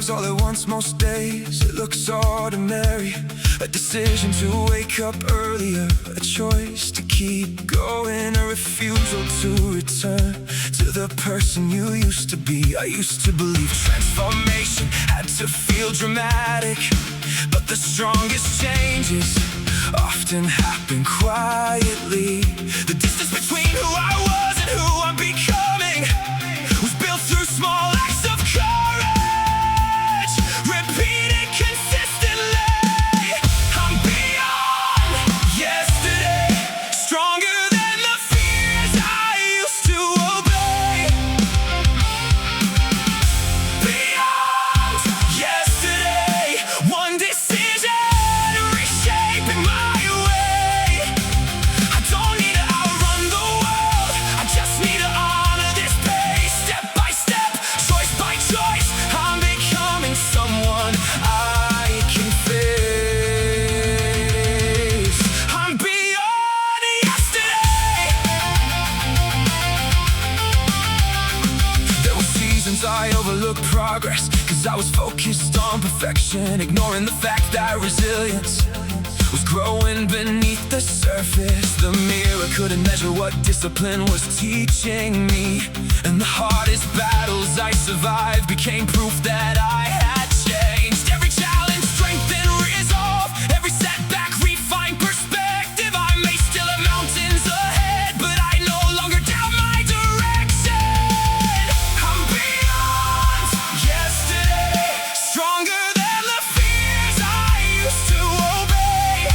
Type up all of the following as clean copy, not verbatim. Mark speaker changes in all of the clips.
Speaker 1: arrives all at once most days. It looks ordinary, a decision to wake up earlier, a choice to keep going, a refusal to return to the person you used to be. I used to believe transformation had to feel dramatic, but the strongest changes often happen quietly. The distance between who I was and who I'm becoming was built through small acts of courage, repeated consistently. I'm beyond yesterday, stronger than the fears I used to obey. Beyond yesterday, one decision reshaping my way. I don't need to outrun the world, I just need to honor this pace. Step by step, choice by choice, I'm becoming someone I can face. I'm beyond yesterday. There were seasons I overlooked progress, cause I was focused on perfection, ignoring the fact that resilience was growing beneath the surface. The mirror couldn't measure what discipline was teaching me, and the hardest battles I survived became proof that I had changed. Every challenge strengthened resolve, every setback refined perspective. I may still have mountains ahead, but I no longer doubt my direction. I'm beyond yesterday, stronger than the fears I used to obey.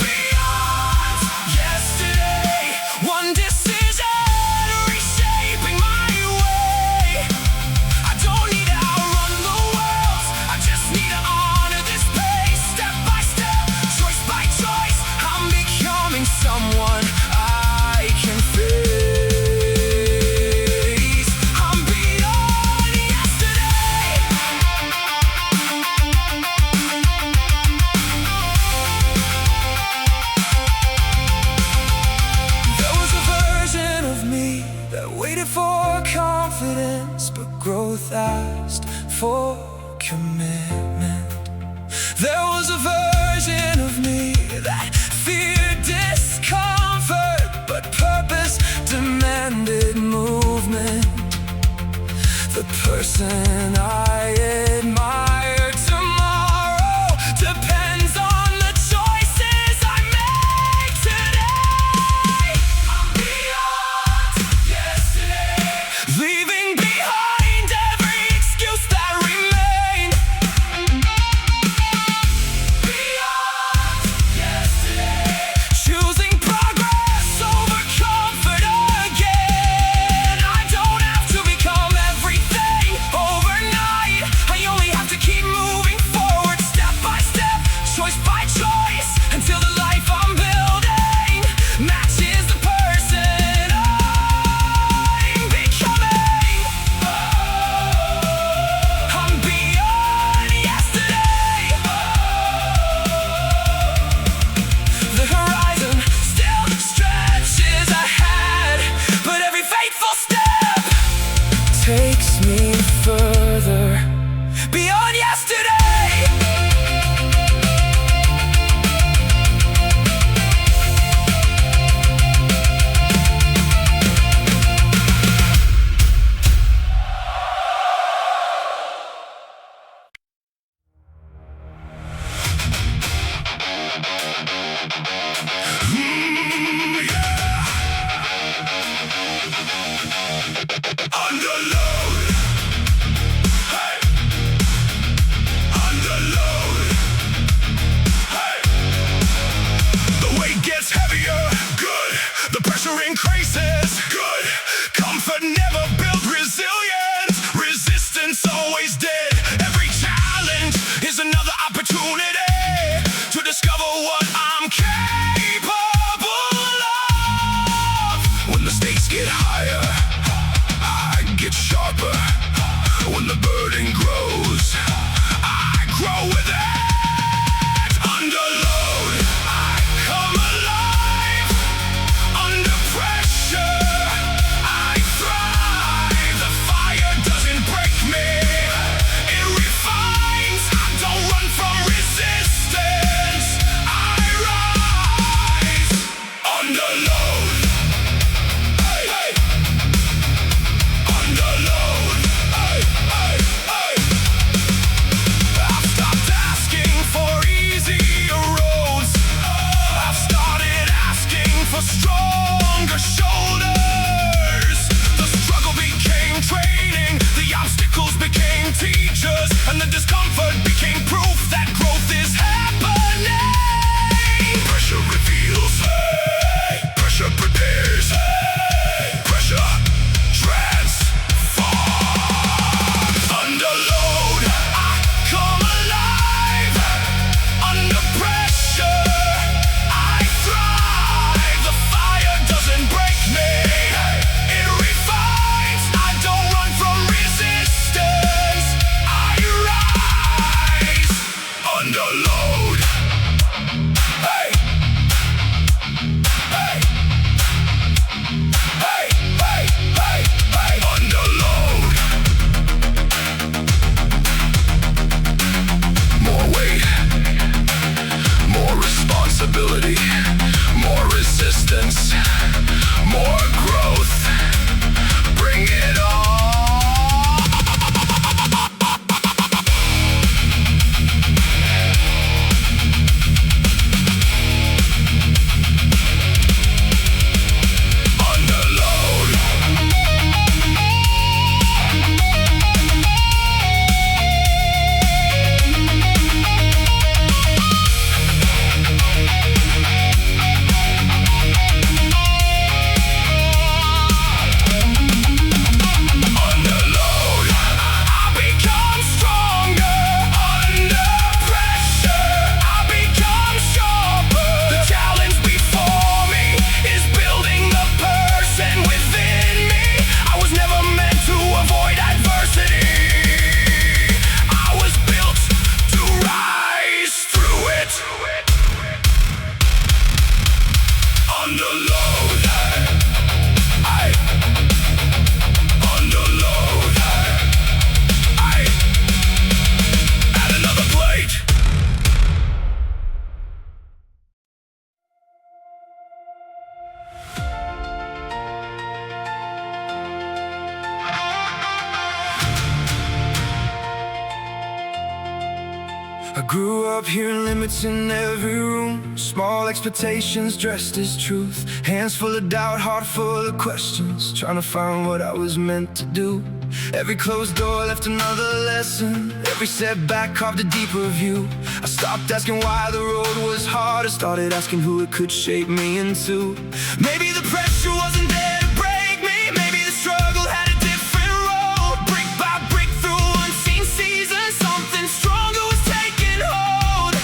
Speaker 1: Beyond yesterday, one decision reshaping my way. I don't need to outrun the world, I just need to honor this pace. Step by step, choice by choice, I'm becoming someone I can face. I'm beyond yesterday. There was a version of me that waited for confidence, but growth asked for commitment. There was a version of me that feared discomfort, but purpose demanded movement. The person I admire tomorrow depends on the choices I make today. I'm beyond yesterday, leaving behind every excuse that remained. Beyond yesterday, choosing progress over comfort again. I don't have to become everything overnight, I only have to keep moving forward, step by step, choice by choice, until the life I'm building matches the person I'm becoming. I'm beyond yesterday. The horizon still stretches ahead, but every faithful step takes me further, beyond yesterday. Under load, hey. Under load, hey. The weight gets heavier, good. The pressure increases, good. Comfort never built resilience, resistance always dead. Every challenge is another opportunity to discover what I'm capable of. When the stakes get higher, I get sharper. Grew up hearing limits in every room, small expectations dressed as truth. Hands full of doubt, heart full of questions, trying to find what I was meant to do. Every closed door left another lesson, every setback carved a deeper view. I stopped asking why the road was hard, I started asking who it could shape me into. Maybe the pressure wasn't there to break me, maybe the struggle had a different role. Brick by brick through unseen seasons, something stronger was taking hold.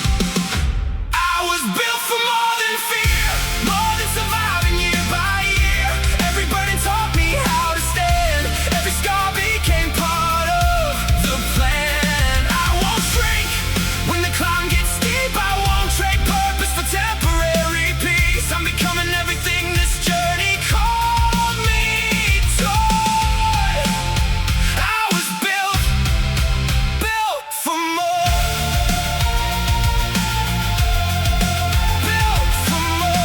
Speaker 1: I was built for more than fear, more than surviving year by year. Every burden taught me how to stand, every scar became part of the plan. I won't shrink when the climb gets steep, I won't trade purpose for temporary peace. I'm becoming everything this journey called me toward. I was built for more, built for more.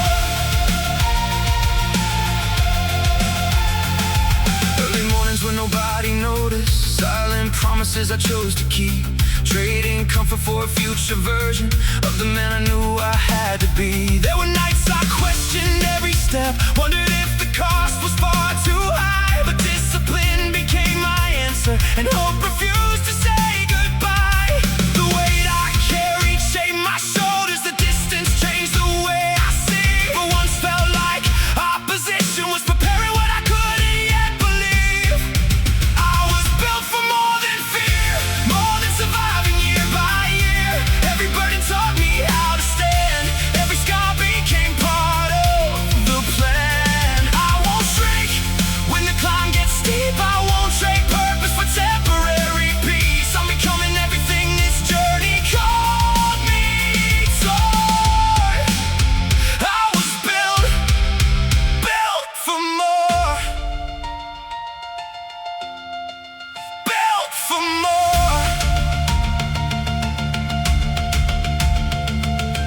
Speaker 1: Early mornings when nobody noticed, silent promises I chose to keep, trading comfort for a future version of the man I knew I had to be. There were nights I questioned every step, wondered if the cost was far too high, but discipline became my answer, and hope refused to say goodbye. The weight I carried shaped my shoulders, the distance changed the way I see. What once felt like opposition was preparing what I couldn't yet believe. I was built for more than fear, more than surviving year by year. Every burden taught me how to stand, every scar became part of the plan. I won't shrink when the climb gets steep, I won't trade purpose for temporary peace. I'm becoming everything this journey called me toward. I was built for more, built for more.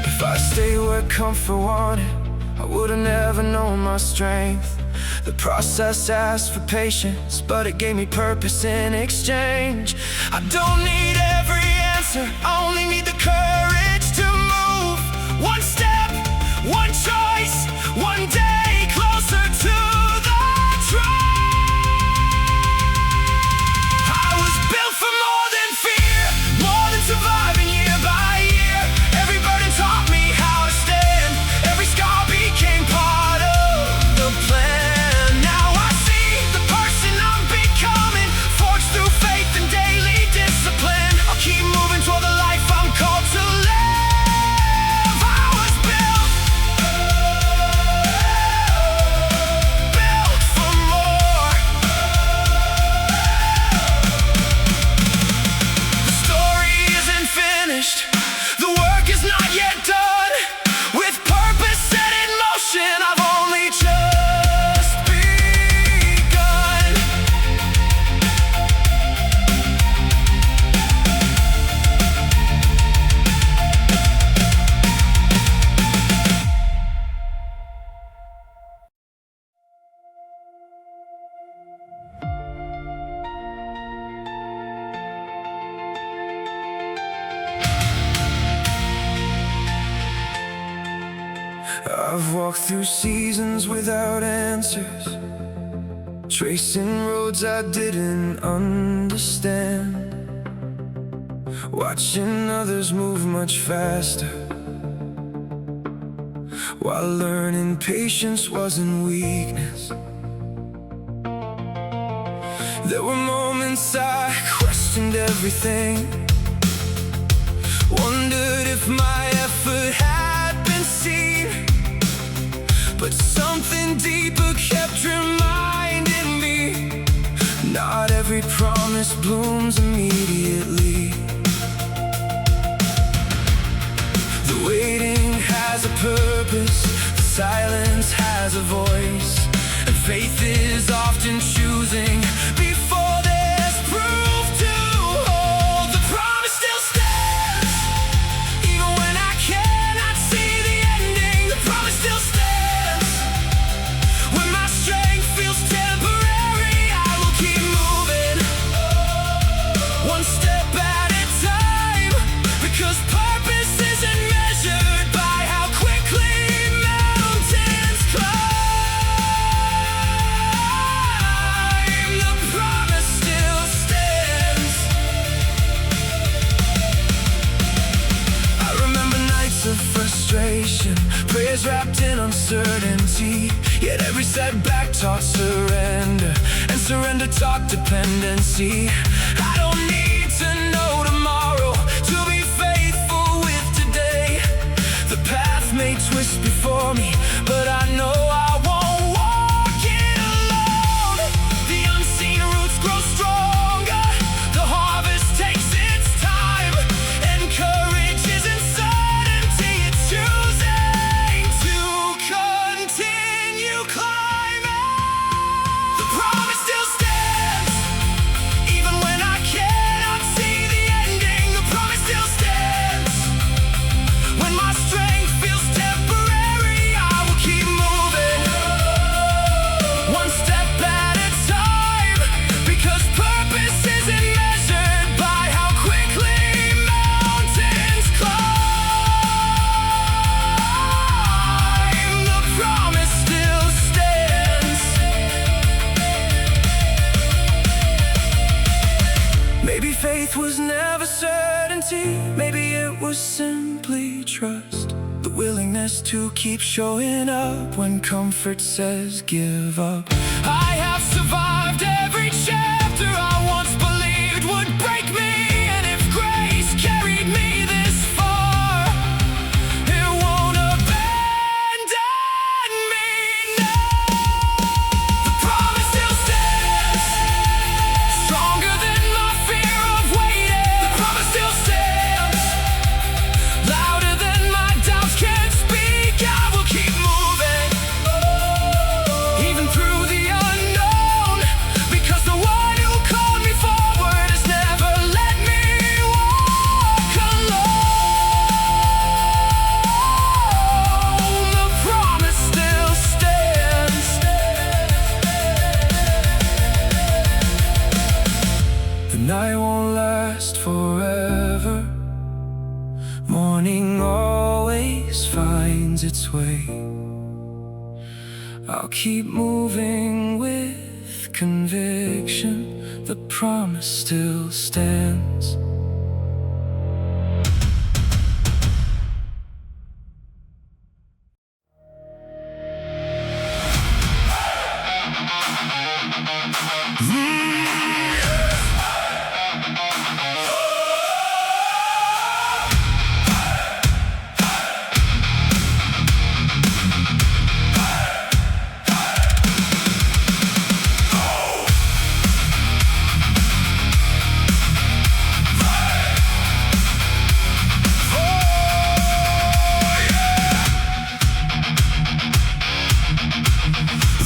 Speaker 1: If I stayed where comfort wanted, I would've never known my strength. The process asked for patience, but it gave me purpose in exchange. I don't need every answer, I only need the courage to move. One step, one choice, one day closer to the truth. I was built for more than fear, more than surviving year by year. Every burden taught me how to stand, every scar became part of the plan. Now I see the person I'm becoming, forged through faith and daily discipline. I'll keep moving toward the life I'm called to live. I was built for more. The story isn't finished, the work is not yet done. With purpose set in motion, I've only just begun. I've walked through seasons without answers, tracing roads I didn't understand, watching others move much faster, while learning patience wasn't weakness. There were moments I questioned everything, wondered if my effort had been seen, but something deeper kept reminding me, not every promise blooms immediately. The waiting has a purpose, the silence has a voice, and faith is often choosing before there's proof to hold. The promise still stands, even when I cannot see the ending. The promise still stands, when my strength feels temporary, I will keep moving, one step at a time, because was wrapped in uncertainty, yet every setback taught surrender, and surrender taught dependency. I don't need to know tomorrow to be faithful with today. The path may twist before me, but I know I won't walk it alone. The unseen roots grow stronger, the harvest takes its time, and courage isn't certainty, it's choosing to continue climbing. The promise still stands, even when I cannot see the ending. The promise still stands. When my strength feels temporary, I will keep moving, one step at a time, because purpose isn't measured by how quickly mountains climb. The promise still stands. Maybe faith was never certainty, maybe it was simply trust, the willingness to keep showing up when comfort says give up. I have survived every chapter I once believed would break me, and if grace carried me this far, it won't abandon me now. The promise still stands, stronger than my fear of waiting. The promise still stands, louder than my doubts can speak. I will keep moving, even through the unknown, because the one who called me forward has never let me walk alone. The promise still stands. The night won't last forever, morning always finds its way. I'll keep moving with conviction, the promise still stands.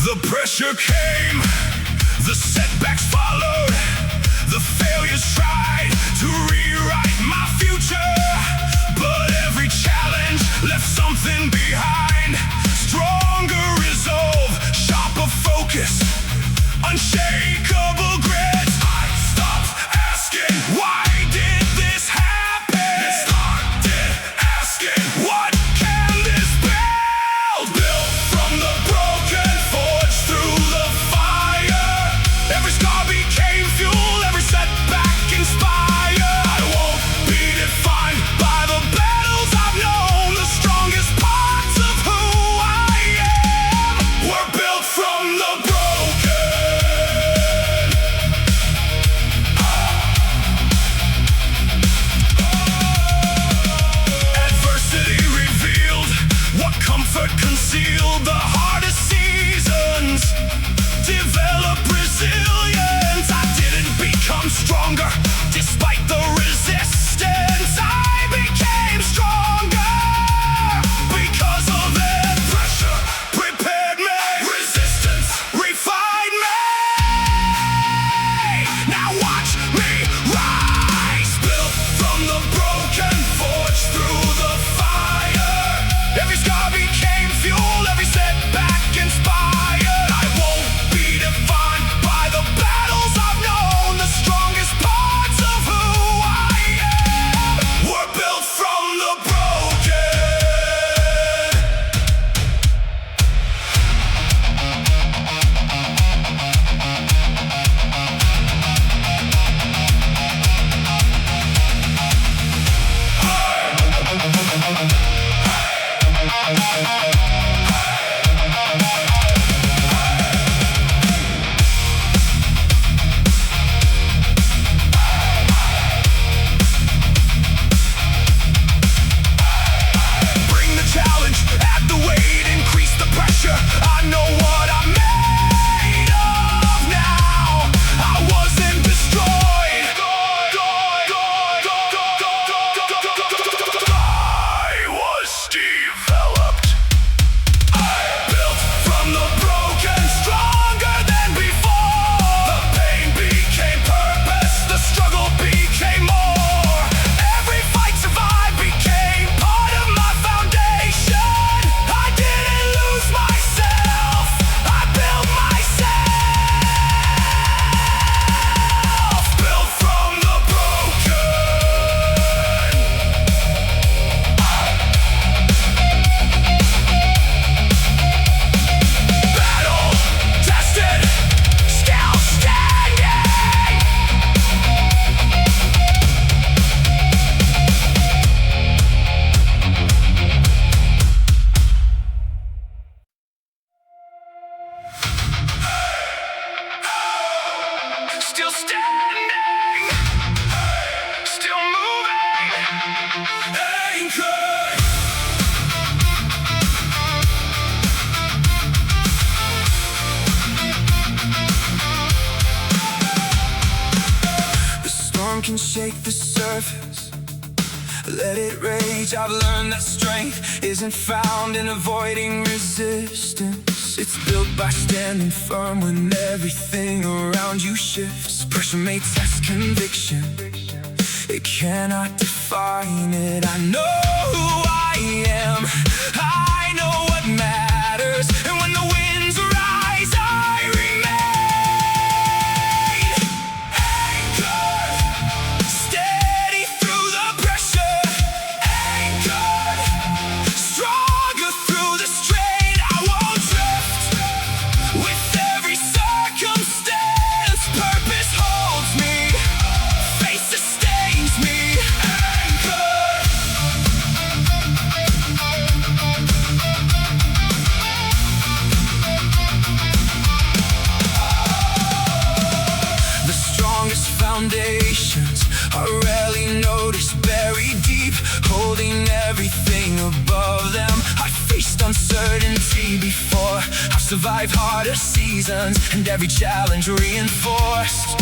Speaker 1: The pressure came, the setbacks followed, the failures tried to rewrite my future, but every challenge left something behind. Stronger resolve, sharper focus, unshakable grit. I stopped asking, why did this happen? And started asking, what can this build? Built from the broken, forged through the fire. Every scar became fuel, every setback inspired. still standing, still moving, anchored. The storm can shake the surface, let it rage. I've learned that strength isn't found in avoiding resistance. It's built by standing firm when everything around you shifts. Pressure may test conviction, it cannot define it. I know who I am, I know what matters, and when the winds rise, I remain anchored, steady through the pressure, anchored, stronger through the strain. I won't drift with every circumstance. Purpose holds me, faith sustains me, anchored. The strongest foundations are rarely noticed, buried deep, holding everything above them. I faced uncertainty before, I've survived harder seasons, and every challenge reinforced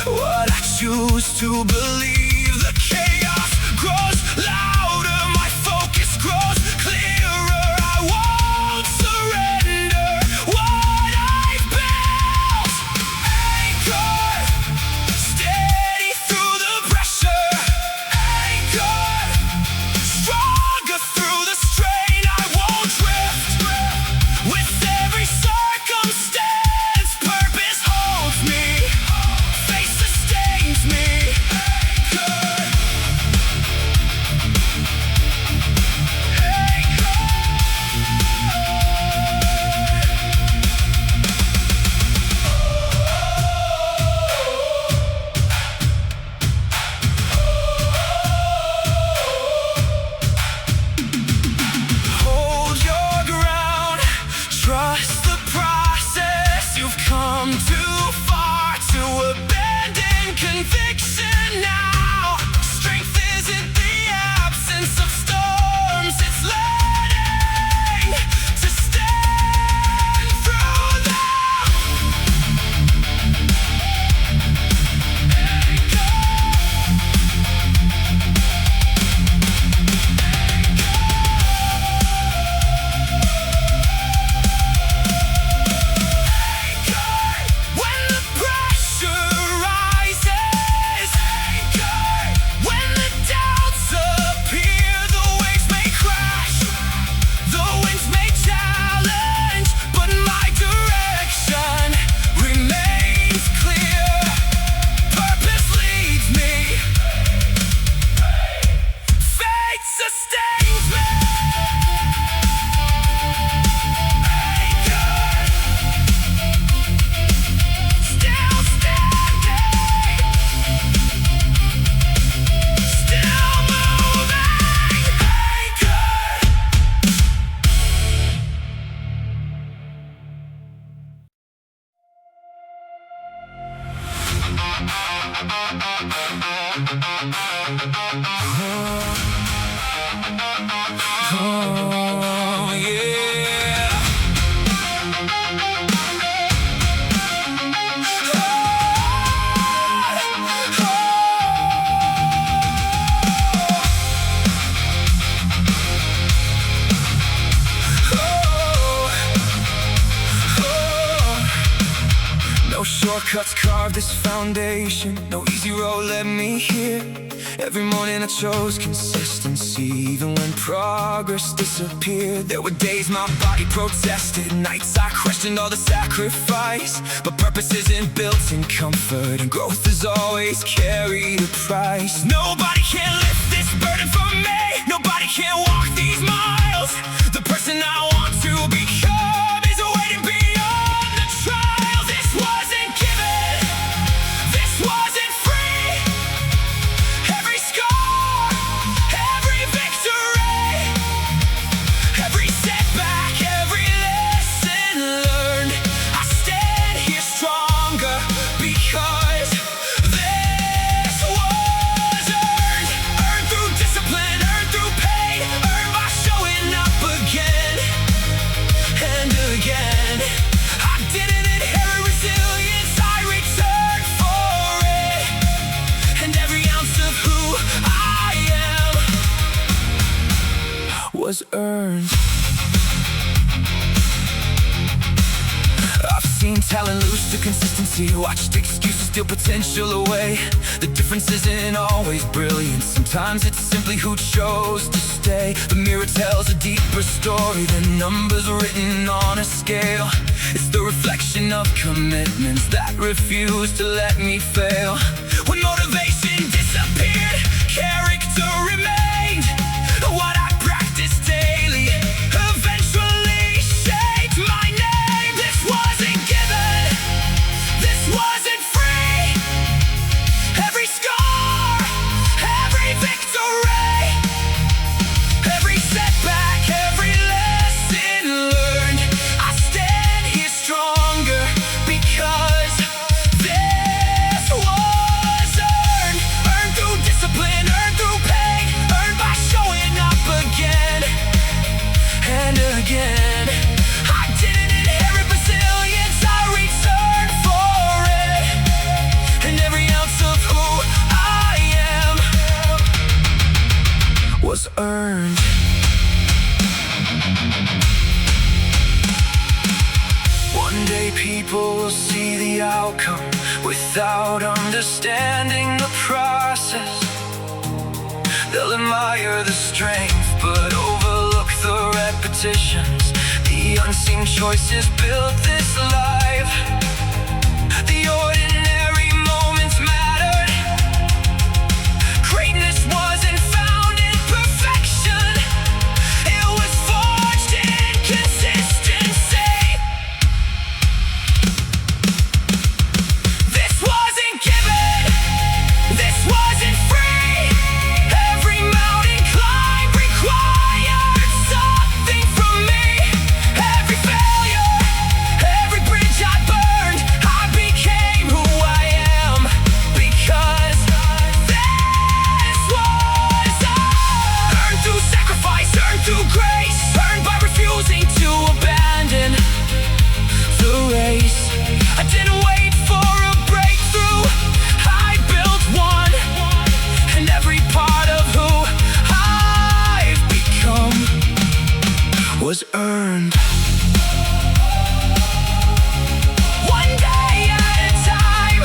Speaker 1: what I choose to believe. The chaos grows louder, my focus grows clearer. I won't surrender what I've built, anchored, steady through the pressure, anchored, stronger through the strain. I won't drift with every circumstance. Purpose holds me, faith sustains me, anchored, hold your ground, trust the process. You've come too far to abandon conviction now. Strength isn't the absence of storms, it's learning to stand through them. Anchored when the pressure rises, anchored when the doubts appear. The waves may crash, the winds may challenge, but my direction remains clear. Purpose leads me, faith sustains me, anchored, still standing, still moving, anchored. Oh, yeah. No shortcuts carve this foundation, no easy road led me here. Every morning I chose consistency, even when progress disappeared. There were days my body protested, nights I questioned all the sacrifice. But purpose isn't built in comfort, and growth has always carried a price. Nobody can lift this burden for me, nobody can walk these miles. The person I want to become is waiting beyond the trial. This wasn't given, this wasn't free. Every scar, every victory, every setback, every lesson learned. I stand here stronger because reality. Watched excuses steal potential away. The difference isn't always brilliant. Sometimes it's simply who chose to stay. The mirror tells a deeper story than numbers written on a scale. It's the reflection of commitments that refuse to let me fail. When motivation disappeared, character remained. What I practiced daily eventually shaped my name. This wasn't given, this wasn't free. Every scar, every victory, every setback, every lesson learned. I stand here stronger because this was earned. Earned through discipline, earned through pain, earned by showing up again and again. I didn't inherit resilience, I returned for it. And every ounce of who I am was earned. One day people will see the outcome without understanding the process. They'll admire the strength but overlook the repetitions. The unseen choices built this life. The ordinary moments mattered. Greatness wasn't found in perfection, it was forged in consistency. This wasn't given, this wasn't free. Every mountain climb required something from me. Every failure, every bridge I burned, I became who I am. Because this was earned through sacrifice, earned through grace, earned by refusing to abandon the race. I didn't wait for a breakthrough, I built one. And every part of who I've become was earned. One day at a time,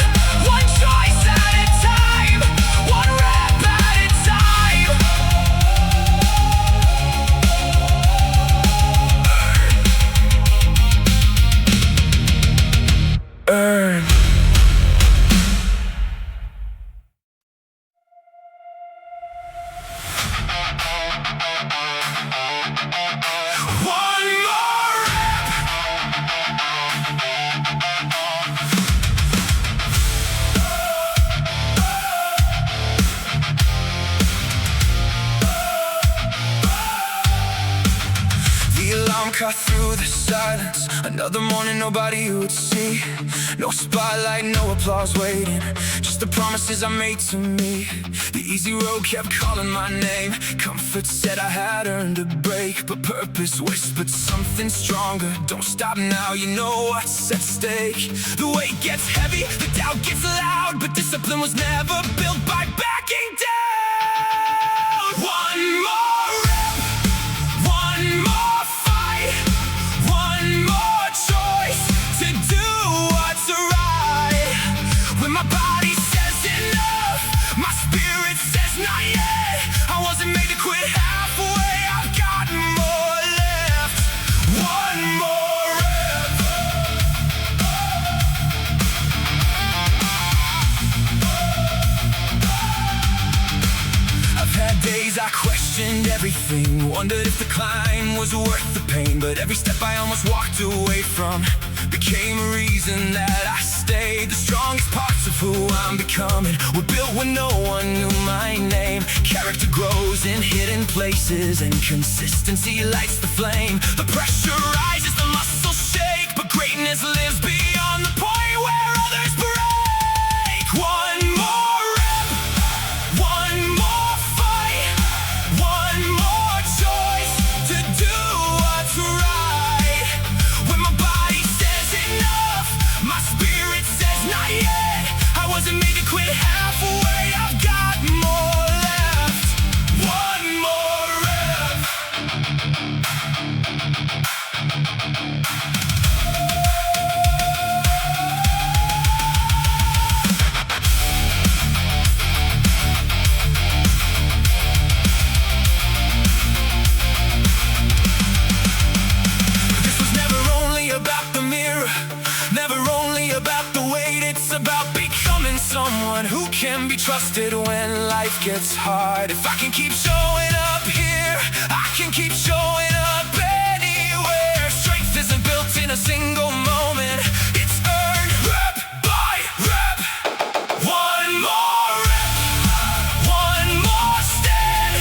Speaker 1: one choice at a time, one rep at a time. Earn. One more rep. The alarm cut through the silence. Another morning nobody would see. No spotlight, no applause waiting, just the promises I made to me. The easy road kept calling my name. Comfort said I had earned a break, but purpose whispered something stronger. Don't stop now, you know what's at stake. The weight gets heavy, the doubt gets loud, but discipline was never built by backing down. One more rep, one more fight, one more choice to do what's right. When my body says enough, my spirit says not yet. I wasn't made to quit halfway, I've got more left. One more rep. I've had days I questioned everything, wondered if the climb was worth the pain. But every step I almost walked away from became a reason that I stayed. The strongest parts of who I'm becoming were built when no one knew my name. Character grows in hidden places, and consistency lights the flame. The pressure rises, the muscles shake, but greatness lives beyond the point where others break. One more rep, one more fight, one more choice to do what's right. When my body says enough, my spirit says not yet. I wasn't made to quit halfway, I've got more left. One more rep. someone who can be trusted when life gets hard. If I can keep showing up here, I can keep showing up anywhere. Strength isn't built in a single moment, it's earned rep by rep. One more rep, one more stand,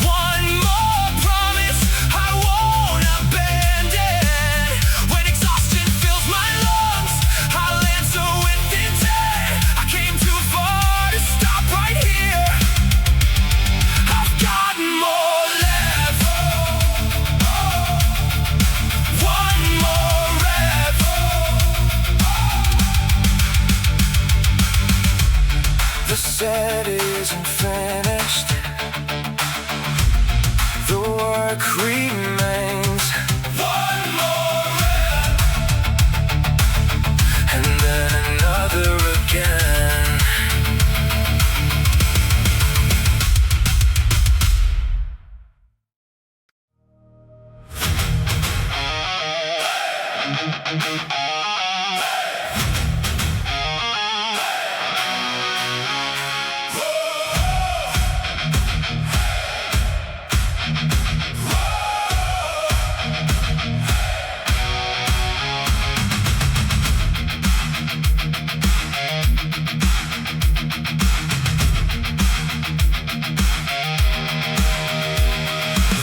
Speaker 1: one more promise I won't abandon. When exhaustion fills my lungs, I'll answer with intent. I came too far to stop right here. I've got more left. One more rep. The set isn't finished, the work remains. One more rep, and then another again.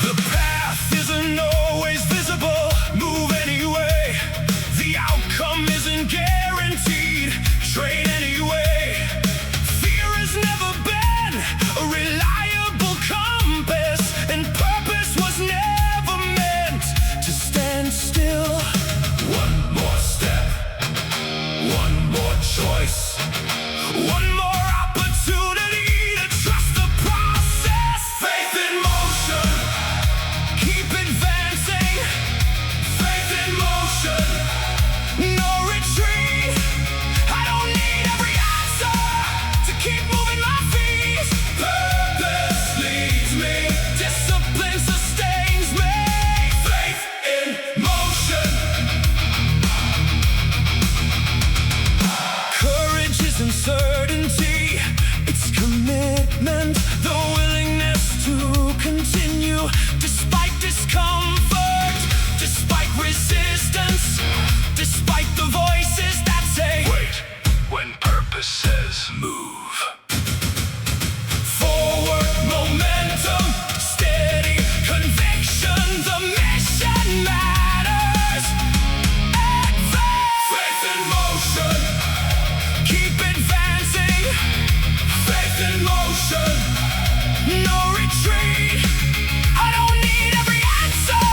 Speaker 1: The path isn't always visible. Move anyway. The outcome isn't guaranteed. Train anyway. Fear has never been a reliable compass, and purpose was never meant to stand still. One more step, one more choice, one more opportunity to trust the process. Faith in motion, keep advancing. Faith in motion, no retreat. I don't need every answer to keep moving my feet. Purpose leads me, discipline sustains me. Faith in motion. Courage isn't certainty, it's commitment, the willingness to continue despite discomfort, despite resistance, despite the voices that say wait when purpose says move. Forward momentum, steady conviction, the mission matters. Advance. Faith in motion, keep advancing. Faith in motion, no retreat. I don't need every answer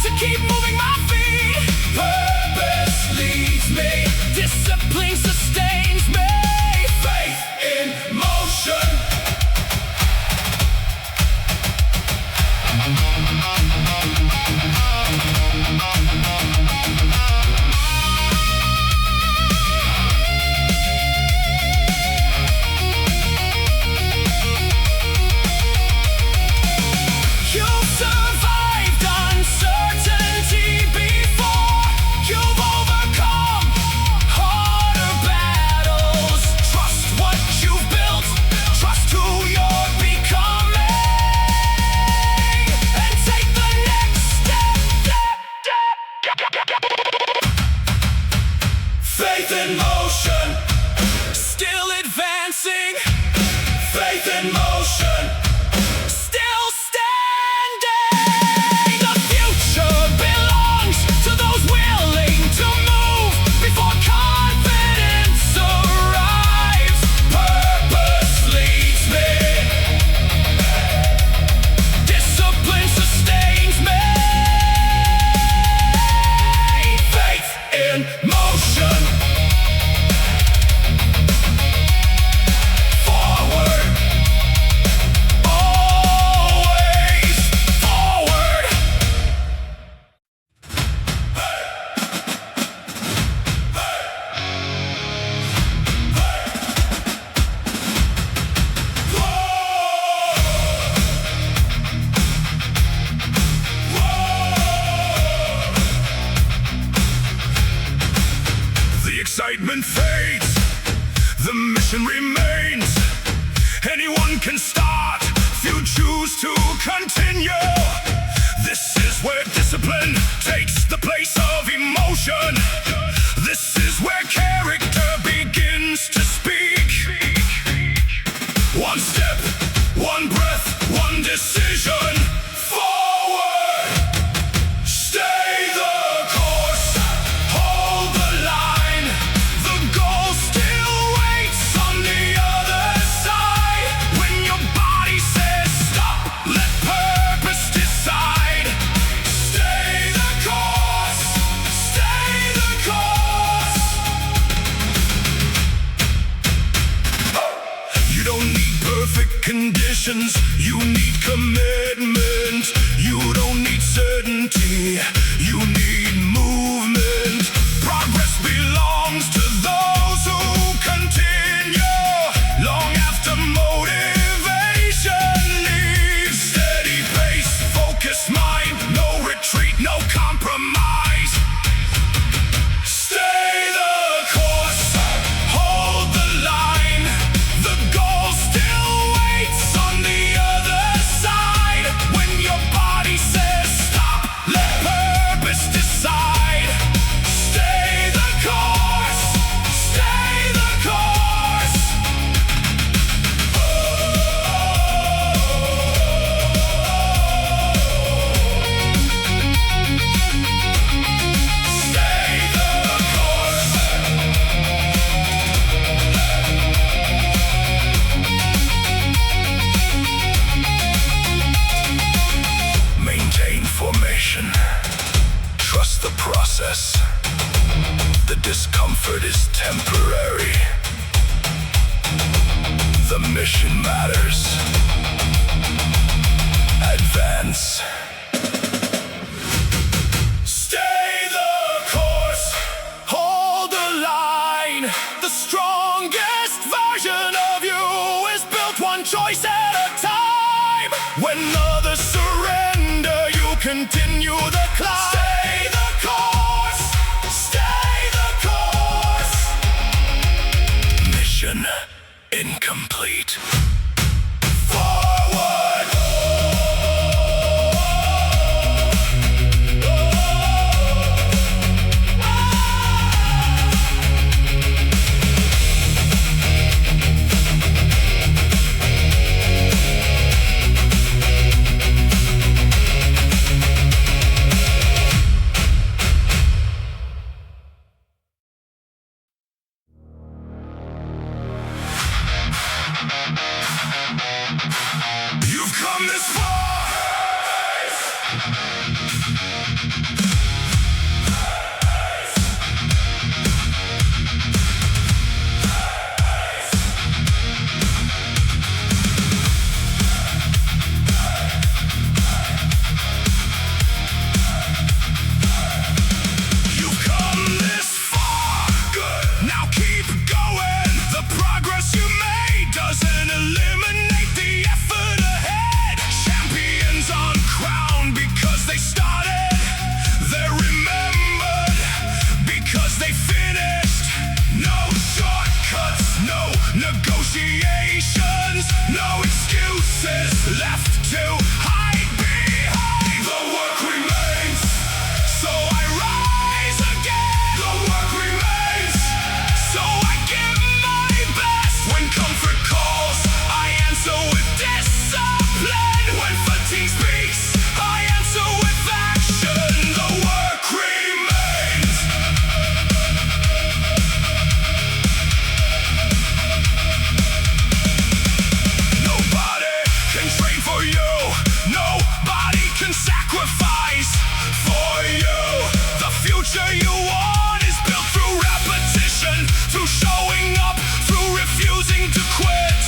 Speaker 1: to keep moving my feet. Purpose leads me, discipline sustains me. Faith in motion. foundation remains. Anyone can start, few choose to continue. This is where discipline takes the place of emotion. This is where character begins to speak. One step, one breath, one decision. Forward! Stay the course, hold the line. The goal still waits on the other side. When your body says stop, let purpose decide. Stay the course, stay the course. You don't need perfect conditions, you need commitment. You don't need certainty, you need movement. Progress belongs to those who continue long after motivation leaves. Steady pace, focused mind, no retreat, no compromise. Stay the course, hold the line. The goal still waits on the other side. When your body says stop, let purpose decide. Stay the course, stay the course. Stay the course. Maintain formation. Trust the process. The discomfort is temporary. The mission matters. Advance. Stay the course. Hold the line. The strongest version of you is built one choice at a time. When others surrender, you continue the climb. Stay the course. Stay the course. Mission incomplete. Forward. You've come this far. You've come this far. Good. Now keep going. The progress you made doesn't eliminate the effort ahead. Champions uncrowned because they started. They're remembered because they finished. No shortcuts, no negotiations, no excuses left to hide behind. The work remains, so I rise again. The work remains, so I give my best. When comfort calls, I answer with discipline. When fatigue speaks, I answer with action. The work remains. Nobody can train for you. Nobody can sacrifice for you. The future you want is built through repetition, through showing up, through refusing to quit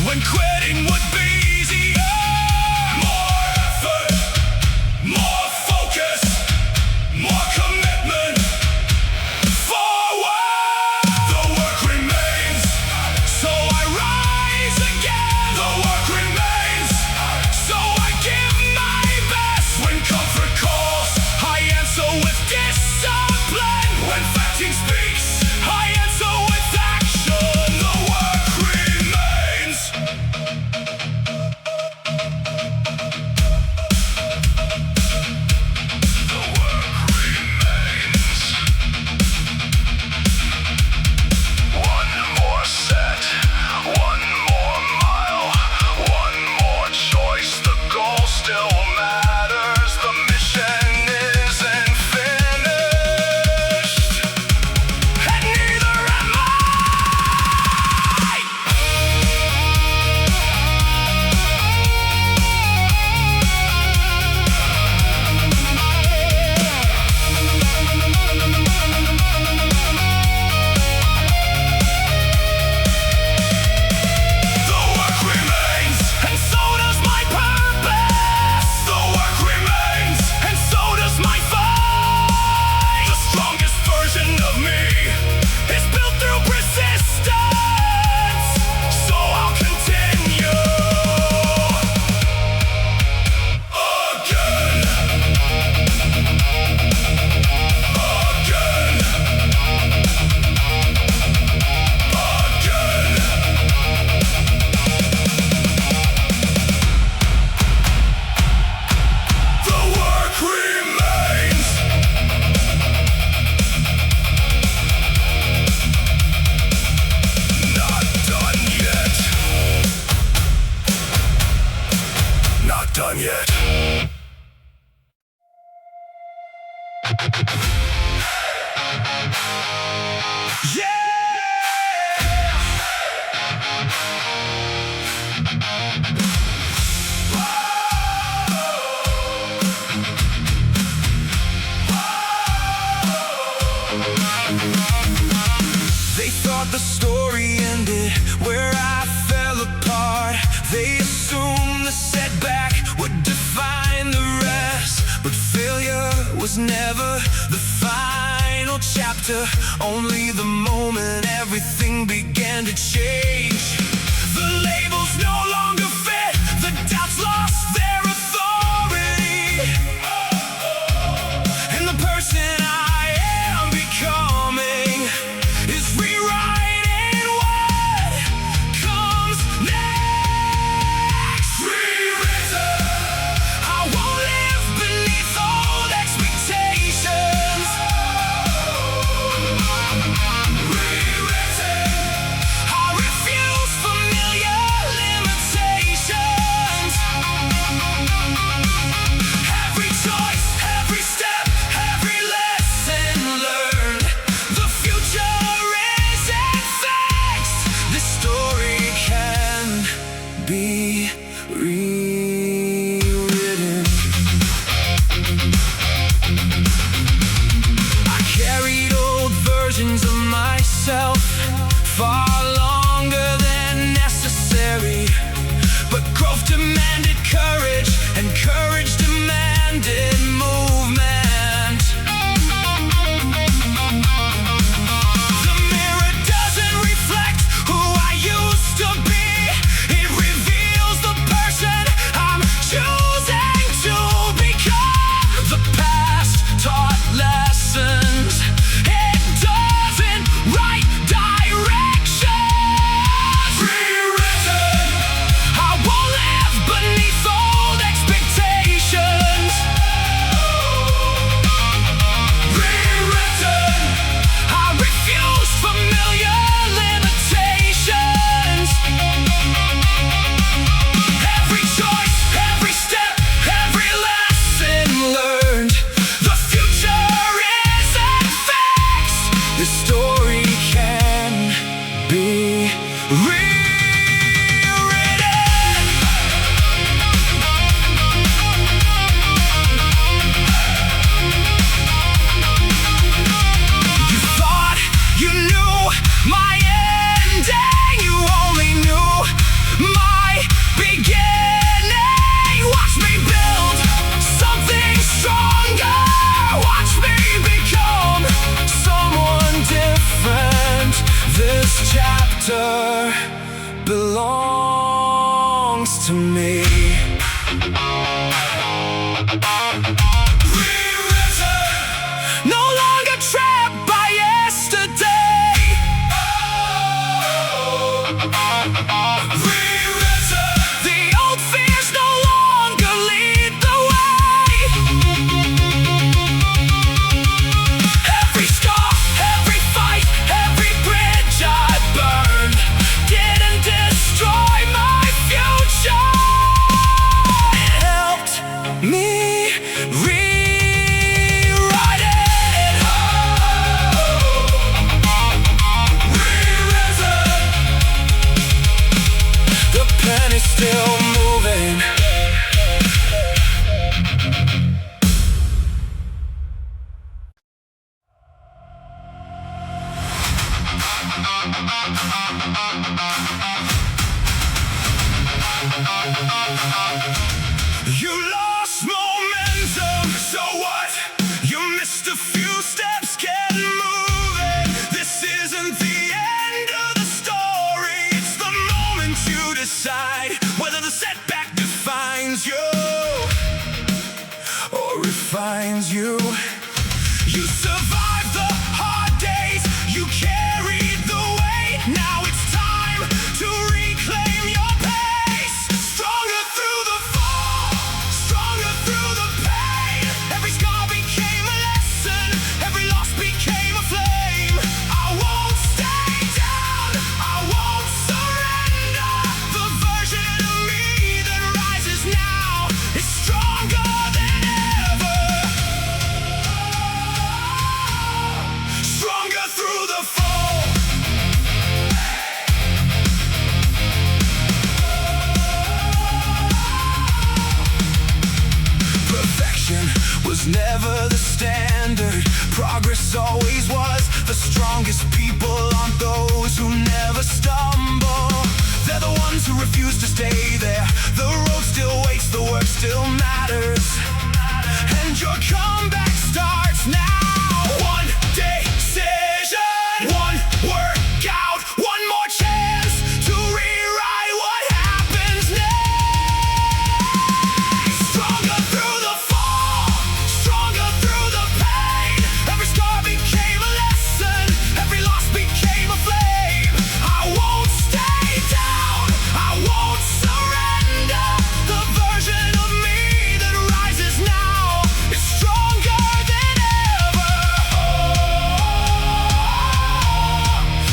Speaker 1: when quitting would be easier. More effort, more focus, more commitment. Forward! The work remains, so I rise again. The work remains, so I give my best. When comfort calls, I answer with discipline. When fatigue speaks, I answer with action. The work yet. They thought the story ended where I fell apart. They assumed the setback would define the rest, but failure was never the final chapter, only the moment everything began to change. The labels no longer fit, the doubts lost their authority, and the person I am becoming is rewriting what comes next. Rewritten, I won't live beneath old expectations. Rewritten, I refuse familiar limitations. Every choice, every step, every lesson learned, the future isn't fixed. This story can be rewritten. I carried old versions of myself far longer than necessary, but growth demanded courage, and courage demanded movement. The mirror doesn't reflect who I used to be. It reveals the person I'm choosing to become. The past taught lessons, it doesn't write directions. Rewritten, I won't live beneath old expectations. Rewritten, I refuse familiar limitations. Every choice, every step, every lesson learned, the future isn't fixed. This story can be rewritten. You thought you knew my ending, you only knew my beginning. Watch me build something stronger, watch me become someone different. This chapter belongs to me. Rewritten, no longer trapped by yesterday. Rewritten, the old fears no longer lead the way. Every scar, every fight, every bridge I burned didn't destroy my future. It helped me rewrite it. Rewritten, the pen is still moving. You lost momentum, so what? You missed a few steps, get moving. This isn't the end of the story, it's the moment you decide whether the setback defines you or refines you. You survived the hard days, you carried the weight. Now it's time to reclaim your pace. Stronger through the fall, stronger through the pain. Every scar became a lesson, every loss became a flame. I won't stay down, I won't surrender. The version of me that rises now is standard. Progress always was. The strongest people aren't those who never stumble. They're the ones who refuse to stay there. The road still waits, the work still matters. And your comeback starts now. One decision, one workout, one more chance to rewrite what happens next. Stronger through the fall, stronger through the pain. Every scar became a lesson, every loss became a flame. I won't stay down, I won't surrender. The version of me that rises now is stronger than ever.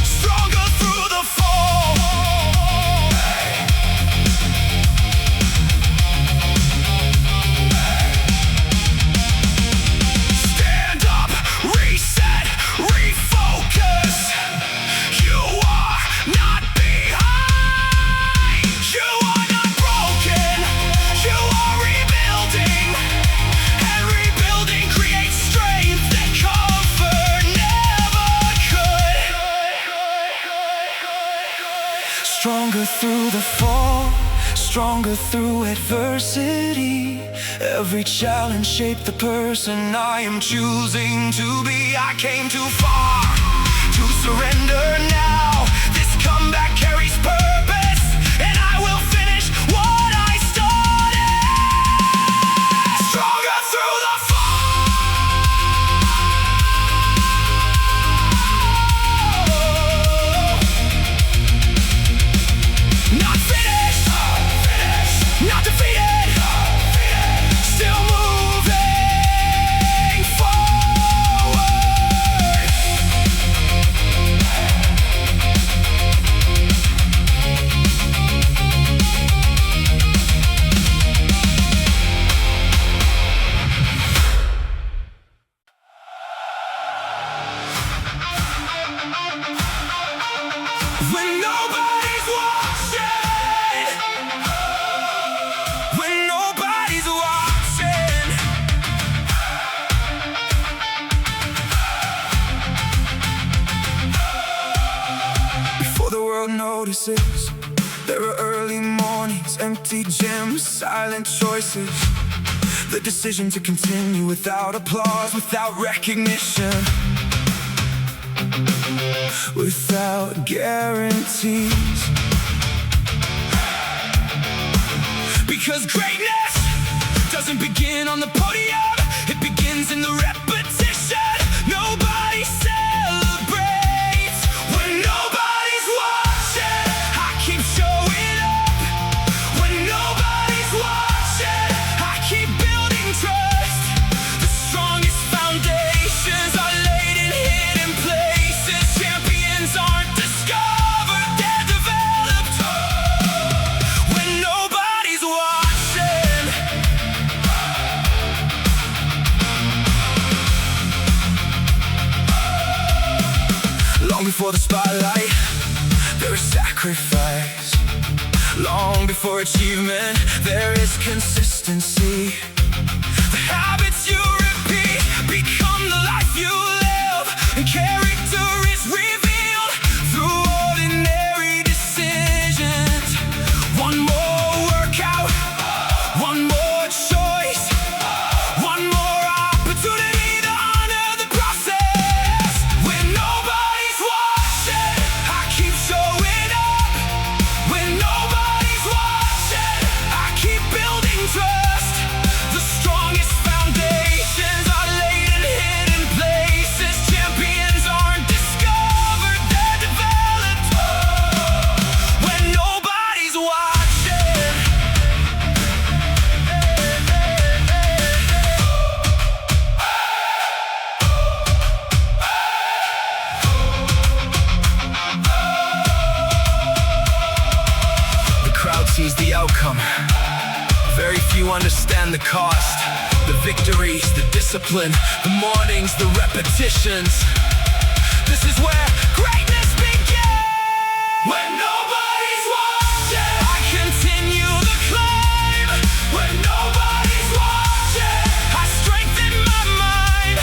Speaker 1: Stronger through the fall. Stand up, reset, refocus. You are not behind. You are not broken. You are rebuilding. And rebuilding creates strength that comfort never could. Stronger through the fall, stronger through adversity. Every challenge shaped the person I am choosing to be. I came too far to surrender now. This comeback carries purpose, and I will finish what I started. Stronger through the fall. Not finished, not defeated, still moving forward. When nobody's watching, when nobody's watching, before the world notices, there are early mornings, empty gyms, silent choices. The decision to continue without applause, without recognition, without guarantees. Because greatness doesn't begin on the podium, it begins in the repetition. Nobody celebrates when nobody's watching. I keep showing up when nobody's watching. I keep building trust. The strongest foundations are laid in hidden places. Champions aren't discovered, they're developed when nobody's watching. Long before the spotlight, there is sacrifice. Long before achievement, there is consistency. The habits you repeat become the life you live, and character is revealed through ordinary decisions. One more workout, one more choice, one more opportunity to honor the process. When nobody's watching, I keep showing up. When nobody's watching, I keep building trust. The strongest foundations are laid in hidden places. Champions aren't discovered, they're developed when nobody's watching. The crowd sees the outcome. Very few understand the cost. The victories, the discipline, the mornings, the repetitions. This is where greatness begins. When nobody's watching, I continue the climb. When nobody's watching, I strengthen my mind.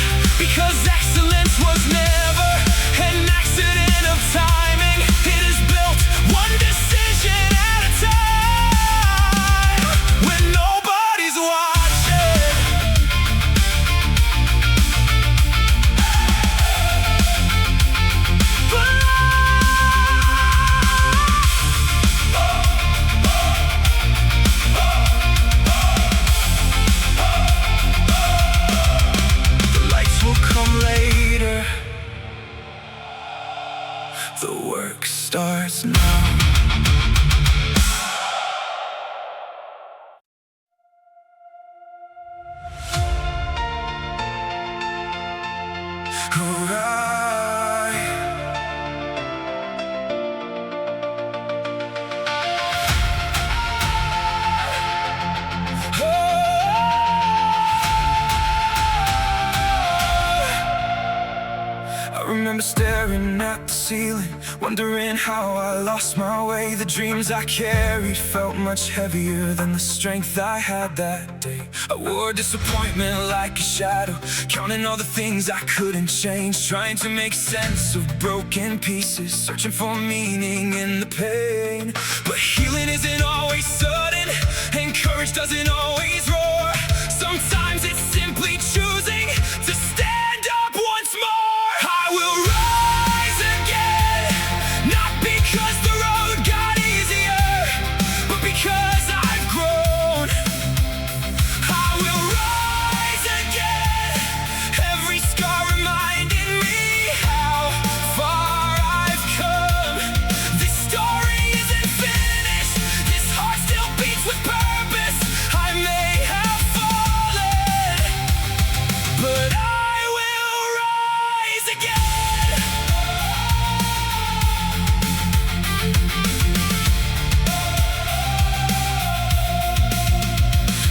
Speaker 1: remember staring at the ceiling, wondering how I lost my way. The dreams I carried felt much heavier than the strength I had that day. I wore disappointment like a shadow, counting all the things I couldn't change, trying to make sense of broken pieces, searching for meaning in the pain. But healing isn't always sudden, and courage doesn't always roar. Sometimes it's simply choosing to stand up once more. I will rise again, not because the road got easier, but because I've grown. I will rise again, every scar reminding me how far I've come. This story isn't finished, this heart still beats with purpose. I may have fallen, but I will rise again.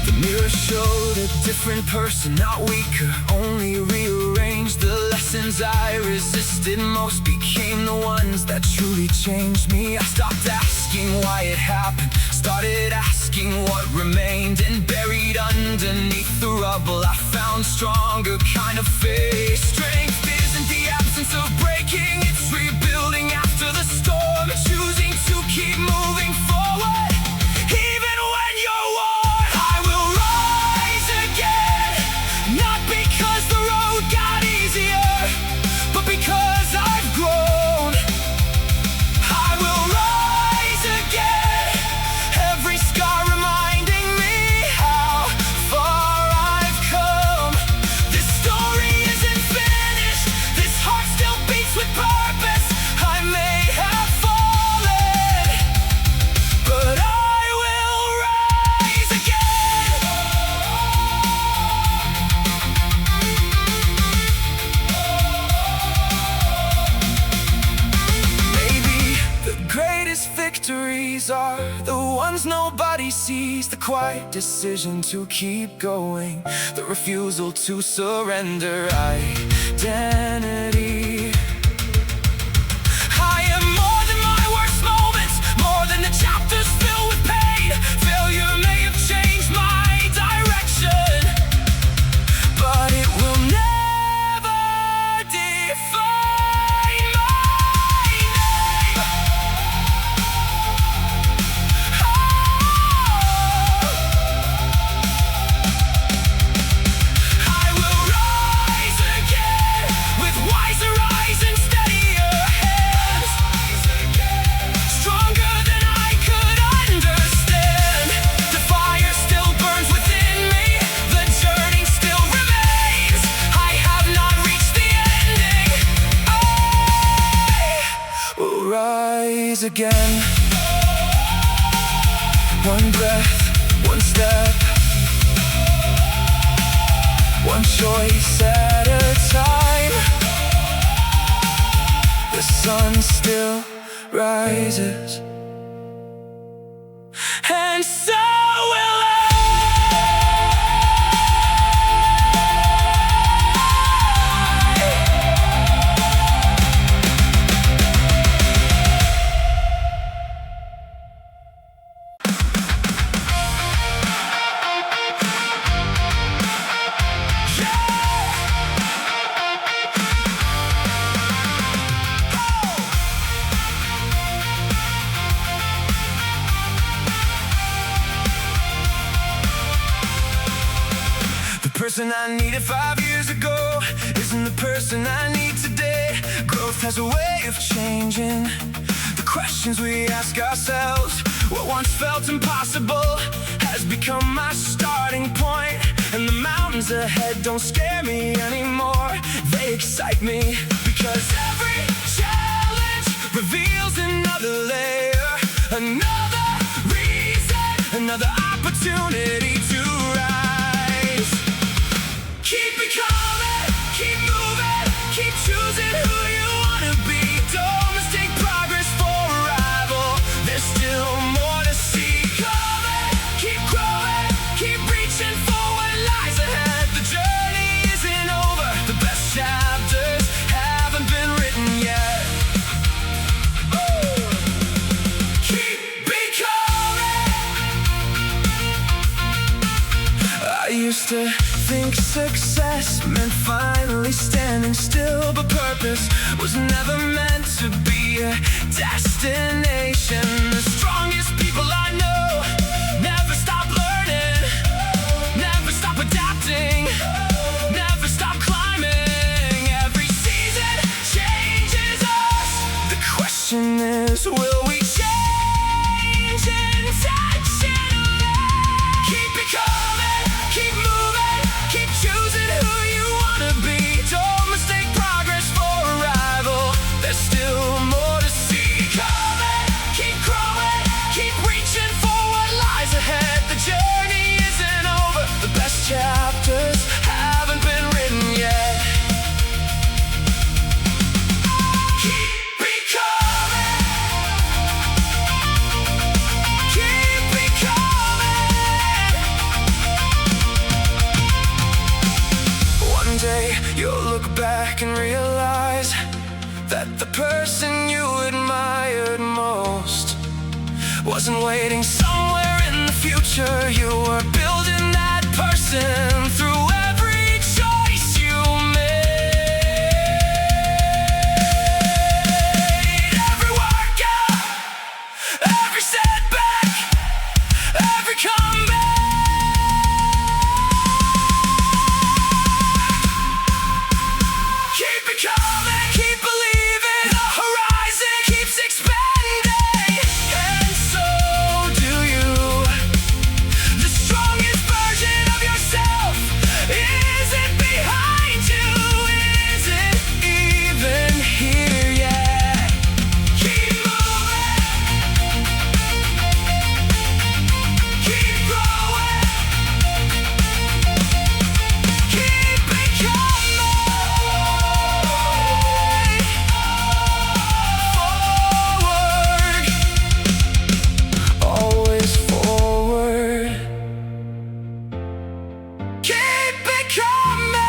Speaker 1: The mirror showed a different person, not weaker, only rearranged. The lessons I resisted most became the ones that truly changed me. I stopped asking why it happened, started asking what remained, and buried underneath the rubble I found stronger kind of faith. Strength isn't the absence of breaking, it's rebuilding after the storm, choosing to keep moving forward even when you're worn. I will rise again, not because the road got easier, but because I've grown. I will rise again, every scar reminding me how far I've come. This story isn't finished, this heart still beats with purpose. I may have fallen, but I will rise again. Maybe the greatest victories are the ones nobody sees, the quiet decision to keep going, the refusal to surrender identity. I am more than my worst moments, more than the chapters filled with pain. Failure may have changed my direction, but it will never define my name. I will rise again, with wiser eyes and steadier hands, stronger than I could understand. The fire still burns within me, the journey still remains. I have not reached the ending, I will rise again. One breath, one step, one choice at a time. The sun still rises, and so will I. The person I needed 5 years ago isn't the person I need today. Growth has a way of changing the questions we ask ourselves. What once felt impossible has become my starting point, and the mountains ahead don't scare me anymore. They excite me, because every challenge reveals another layer, another reason, another opportunity to rise. Keep it coming, keep moving, keep choosing who you wanna be. Don't mistake progress for arrival, there's still more to see. Coming, keep growing, keep reaching for what lies ahead. The journey isn't over, the best chapters haven't been written used to think success meant finally standing still, but purpose was never meant to be a destination. The strongest people I know never stop learning, never stop adapting, never stop climbing. Every season changes us. The question is, will we change intentionally? Keep becoming, keep moving, keep choosing who you wanna be. Don't mistake progress for arrival. There's still more to see. Coming, keep growing, keep reaching for what lies ahead. The journey isn't over. The best chapters haven't been written yet. Keep becoming, keep becoming. One day you'll look back and realize that the person you admired most wasn't waiting somewhere in the future. You were building that person through every choice you made. Every workout, every setback, every comeback. Keep becoming, keep believing. The horizon keeps expanding, and so do you. The strongest version of yourself isn't behind you, isn't even here yet. Keep moving, keep growing, keep becoming. Forward, always forward. Keep becoming.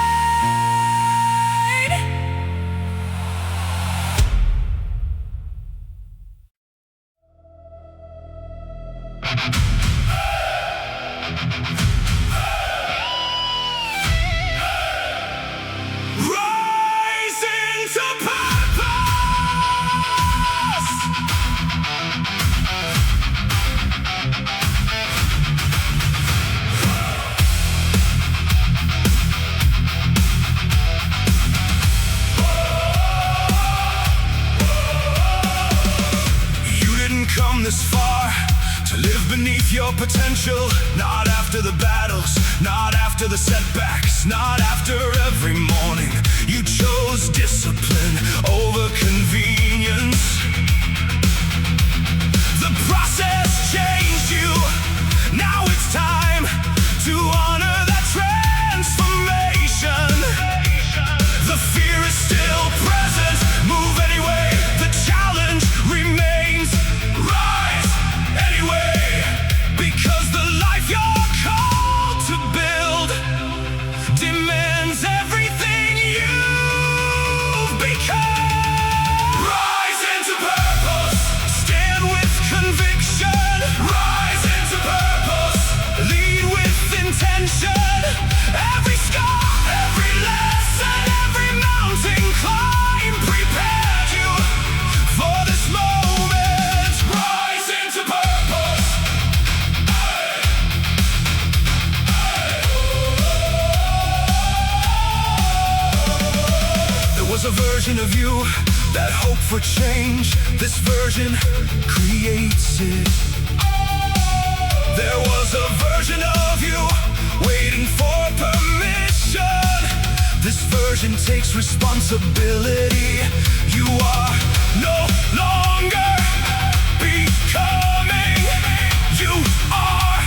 Speaker 1: Rise into purpose. You didn't come this far to live beneath your potential. Not after the battles, not after the setbacks, not after every morning. You chose discipline over convenience. The process changed you. Now it's time to honor that transformation. The fear is still present. Move anyway. The challenge remains. Rise anyway. Because the life you're called to build demands everything you've become. Rise into purpose. Stand with conviction. Rise into purpose. Lead with intention. Every scar, every lesson, every mountain climb prepared you for this moment. Rise into purpose. There was a version of you that hoped for change. This version creates it. There was a version of you waiting for permission. This version takes responsibility. You are no longer becoming. You are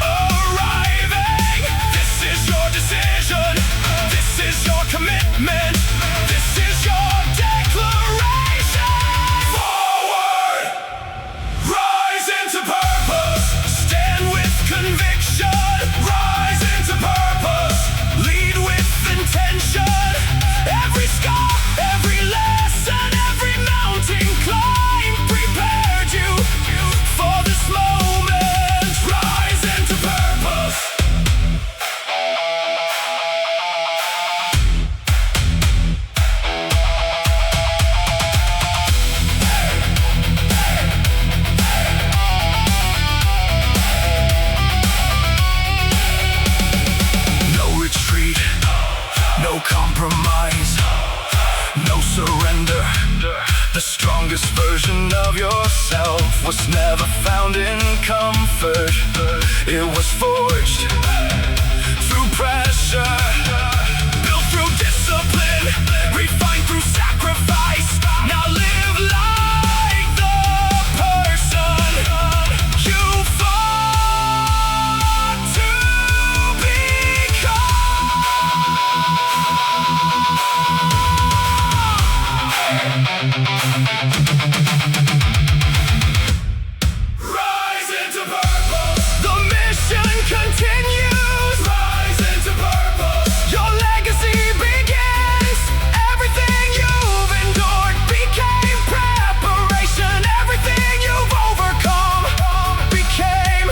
Speaker 1: arriving. This is your decision. This is your commitment. This is your declaration. Forward, rise into purpose. Stand with conviction. Rise into purpose. Lead with intention. Every scar, every lesson, every mountain of yourself was never found in comfort. It was forged through pressure, built through discipline, refined through sacrifice. Now live like the person you fought to Rise into purpose. The mission continues. Rise into purpose. Your legacy begins. Everything you've endured became preparation. Everything you've overcome became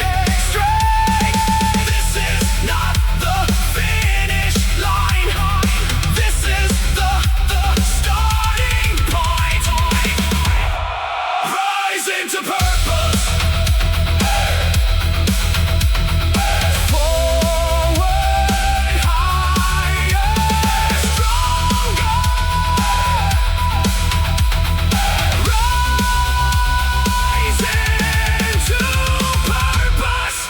Speaker 1: strength. This is not the finish line. This is the starting point. Rise into purpose. Forward, higher, stronger. Rise into purpose.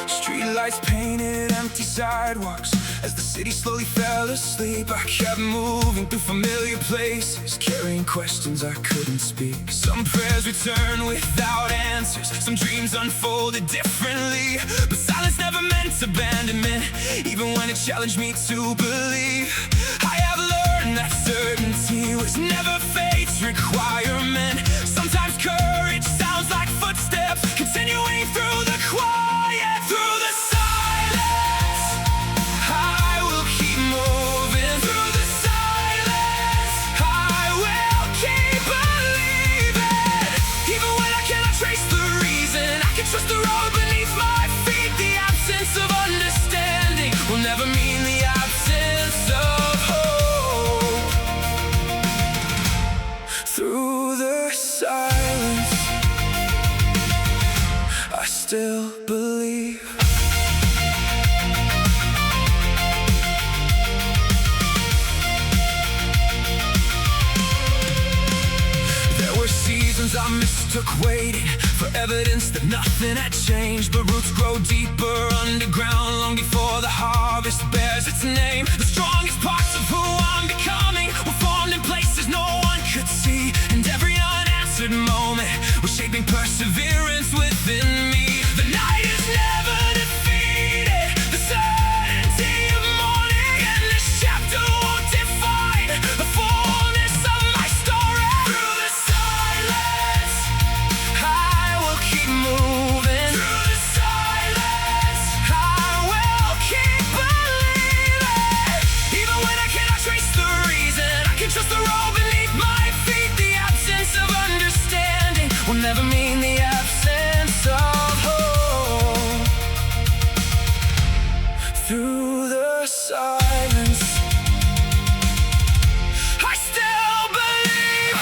Speaker 1: Streetlights painted empty sidewalks. As the city slowly fell asleep, I kept moving through familiar places, carrying questions I couldn't speak. Some prayers returned without answers, some dreams unfolded differently. But silence never meant abandonment, even when it challenged me to believe. I have learned that certainty was never fate's requirement. Sometimes courage sounds like footsteps continuing through the quiet, through the silence. I will keep moving through the silence. I will keep believing, even when I cannot trace the reason. I can trust the road beneath my feet. The absence of understanding will never mean the absence of hope. Through the silence, I still believe. There were seasons I mistook waiting for evidence that nothing had changed. But roots grow deeper underground long before the harvest bears its name. The strongest parts of who I'm becoming were formed in places no one could see. And every unanswered moment was shaping perseverance within me. The night is never defeated. The certainty of morning, and this chapter won't define the fullness of my story. Through the silence, I will keep moving. Through the silence, I will keep believing. Even when I cannot trace the reason, I can trust the road beneath my feet. The absence of understanding will never mean the absence of hope. Through the silence, I still believe.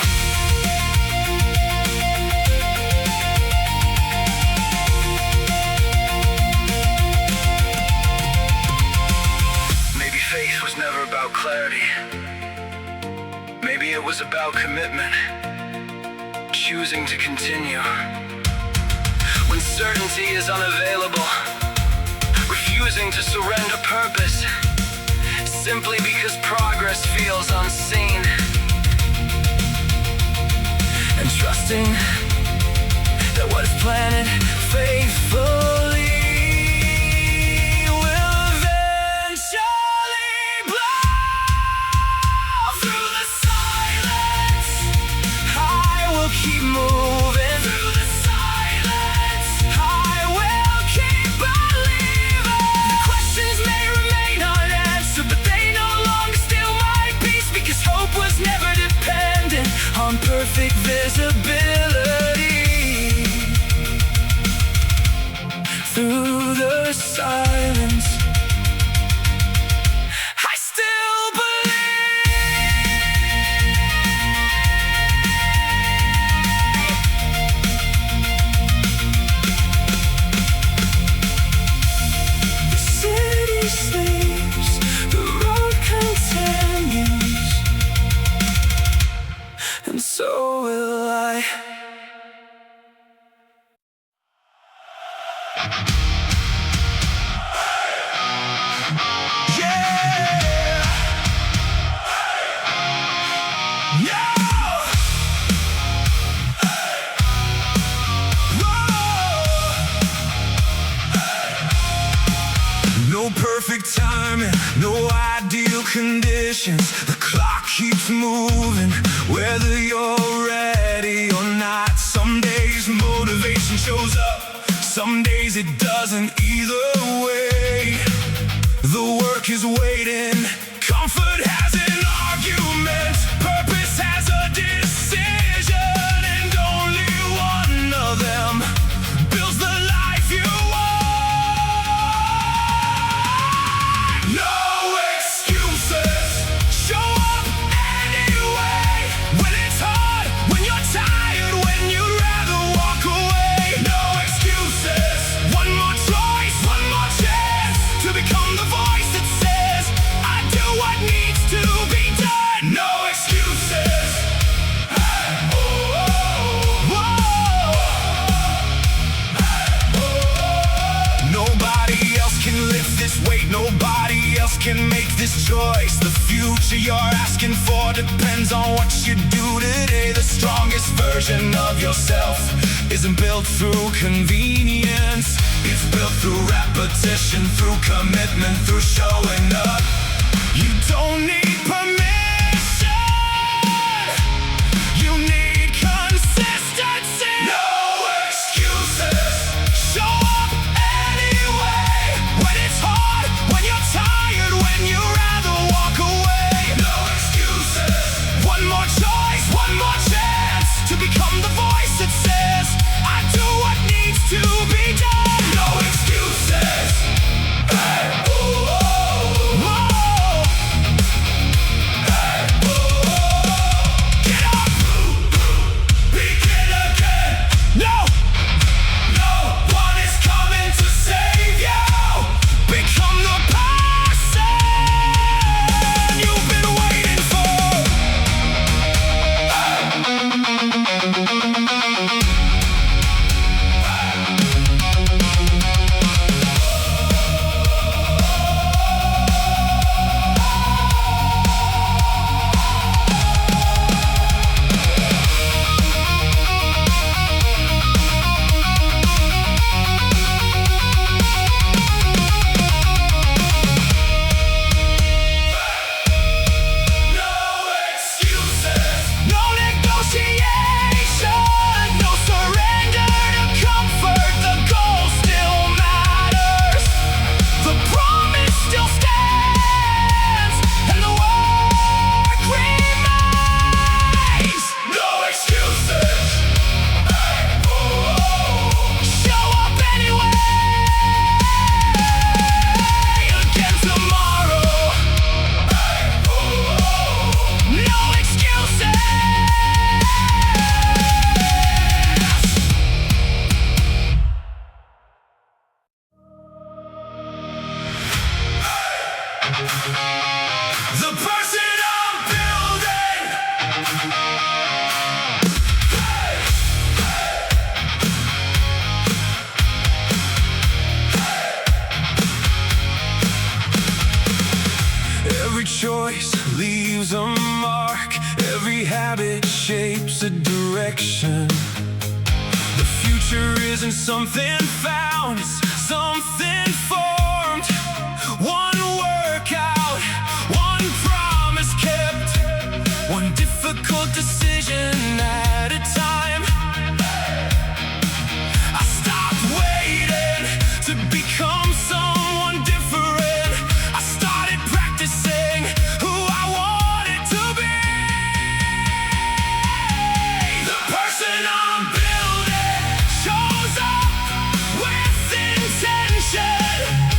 Speaker 1: Maybe faith was never about clarity. Maybe it was about commitment, choosing to continue when certainty is unavailable, refusing to surrender purpose simply because progress feels unseen, and trusting that what is planted faithfully will eventually blow. Through the silence, I will keep moving. Through the silence, I will keep believing. The questions may remain unanswered, but they no longer steal my peace, because hope was never dependent on perfect visibility. silence. I still believe. The city sleeps, the road continues, and so will I. No perfect timing, no ideal conditions. The clock keeps moving, whether you're ready or not. Some days motivation shows up, some days it doesn't. Either way, the work is waiting. Comfort has an argument, purpose has a decision, and only one of them builds the life you want. No excuses, show up anyway. When it's hard, when you're tired, when you'd rather walk away. No excuses, one more choice, one more chance to become the voice that says, I do what needs to be done. No excuses. Hey, oh, oh, oh. Nobody else can lift this weight, nobody else can make this choice. The future you're asking for depends on what you do today. The strongest version of yourself isn't built through convenience. It's built through repetition, through commitment, through showing up. You don't need permission, you need consistency. No excuses, show up anyway. When it's hard, when you're tired, when you'd rather walk away. No excuses, one more choice, one more chance to become the voice that says, I do what needs to be done. No excuses. Hey, oh, oh, oh. Hey, oh, oh. Get up, begin again. No, no one is coming to save you. Become the person you've been waiting for. No excuses, no negotiation, no surrender to comfort. The goal still matters, the promise still stands, and the work remains. No excuses. Hey, oh, oh. Show up anyway, again tomorrow. Hey, oh, oh. No excuses. The person I'm building. Every choice leaves a mark, every habit shapes a direction. The future isn't something found, it's something formed. One workout, one promise kept, one difficult decision at a time. I stopped waiting to become someone different. I started practicing who I wanted to be. The person I'm building shows up with intention.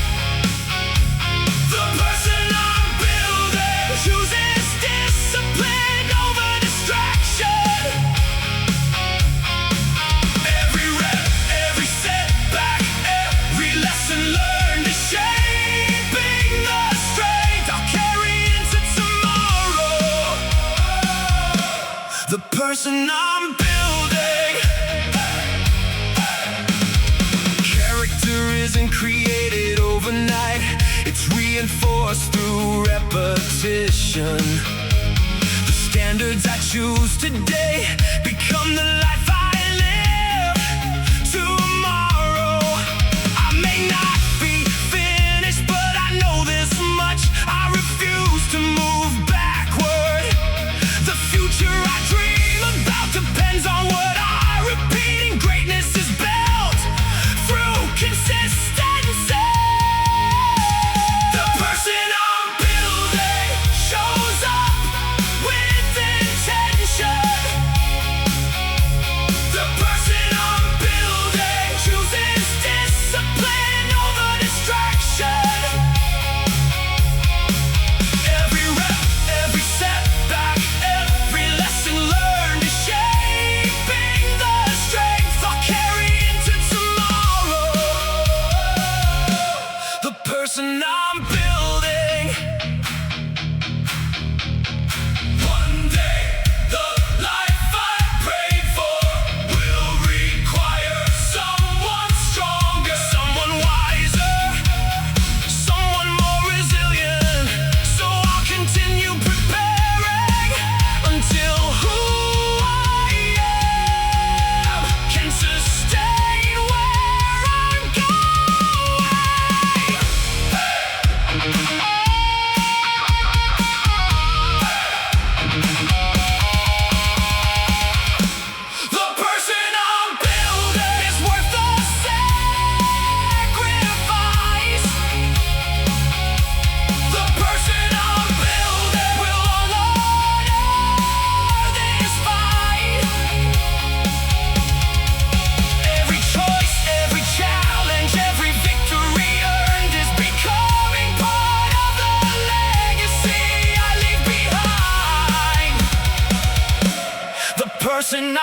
Speaker 1: person I'm building. Character isn't created overnight, it's reinforced through repetition. The standards I choose today become the life I live tomorrow. I may not be finished, but I know this much: I refuse to move backward. The future I dream about depends on what I repeat, and greatness is built through consistency. The person I'm building shows up with intention. The person I'm building chooses discipline over distraction. Every rep, every setback, every lesson learned is shaping the strength I'll carry into tomorrow. The person I'm building. One day, the life I prayed for will require someone stronger, someone wiser, someone more resilient. So I'll continue preparing until who I am can sustain where I'm going. The person I'm building is worth the sacrifice. The person I'm building will honor this fight. Every choice, every challenge, every victory earned is becoming part of the legacy I leave behind. The person I